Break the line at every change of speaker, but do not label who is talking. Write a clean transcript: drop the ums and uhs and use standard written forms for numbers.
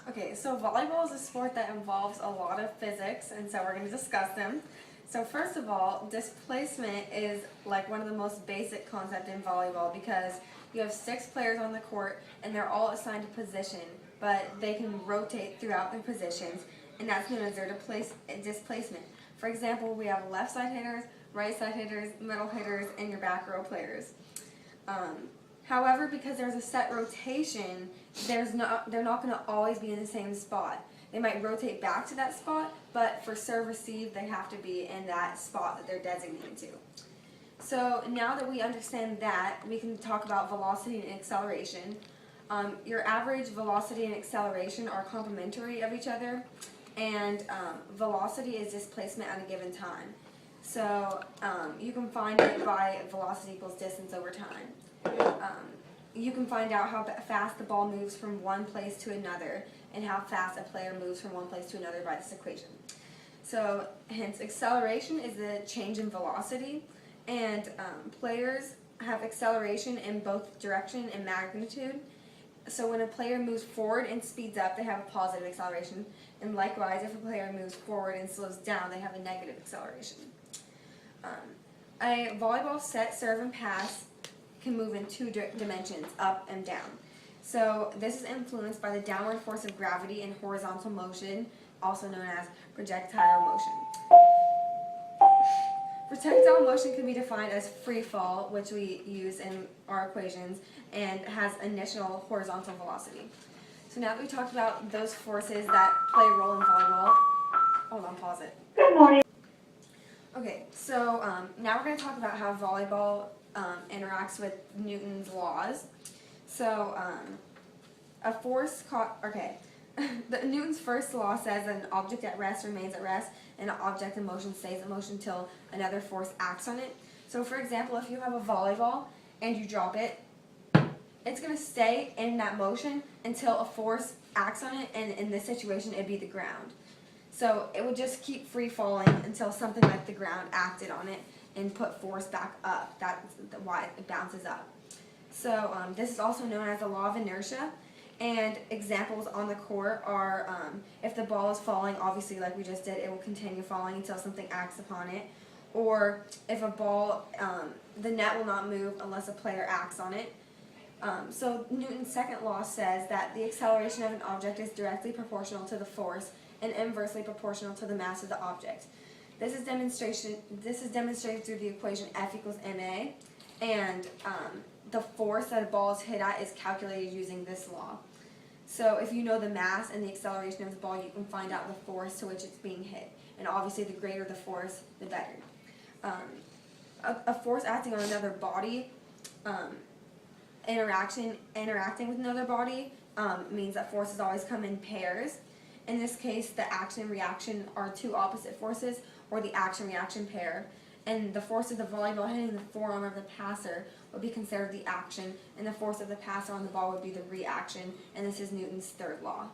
Okay, so volleyball is a sport that involves a lot of physics, and so we're going to discuss them. So first of all, displacement is like one of the most basic concepts in volleyball because you have 6 players on the court and they're all assigned a position, but they can rotate throughout their positions, and that's known as their displacement. For example, we have left side hitters, right side hitters, middle hitters, and your back row players. However, because there's a set rotation, they're not going to always be in the same spot. They might rotate back to that spot, but for serve receive, they have to be in that spot that they're designated to. So now that we understand that, we can talk about velocity and acceleration. Your average velocity and acceleration are complementary of each other, and velocity is displacement at a given time. So you can find it by velocity equals distance over time. You can find out how fast the ball moves from one place to another and how fast a player moves from one place to another by this equation. So hence acceleration is the change in velocity, and players have acceleration in both direction and magnitude. So when a player moves forward and speeds up, they have a positive acceleration, and likewise if a player moves forward and slows down, they have a negative acceleration. A volleyball set, serve, and pass can move in 2 dimensions, up and down. So this is influenced by the downward force of gravity and horizontal motion, also known as projectile motion. Projectile motion can be defined as free fall, which we use in our equations, and has initial horizontal velocity. So now that we talked about those forces that play a role in volleyball, hold on, pause it.
Good morning.
Okay, so now we're going to talk about how volleyball interacts with Newton's laws. So Newton's first law says that an object at rest remains at rest and an object in motion stays in motion until another force acts on it. So for example, if you have a volleyball and you drop it, it's going to stay in that motion until a force acts on it, and in this situation it'd be the ground. So it would just keep free falling until something like the ground acted on it and put force back up. That's why it bounces up. So this is also known as the law of inertia. And examples on the court are if the ball is falling, obviously like we just did, it will continue falling until something acts upon it. Or if a ball, the net will not move unless a player acts on it. So Newton's second law says that the acceleration of an object is directly proportional to the force and inversely proportional to the mass of the object. This is demonstrated through the equation F equals ma, and the force that a ball is hit at is calculated using this law. So if you know the mass and the acceleration of the ball, you can find out the force to which it's being hit. And obviously the greater the force, the better. A force acting on another body, interacting with another body, means that forces always come in pairs. In this case, the action and reaction are 2 opposite forces, or the action-reaction pair. And the force of the volleyball hitting the forearm of the passer would be considered the action, and the force of the passer on the ball would be the reaction, and this is Newton's third law.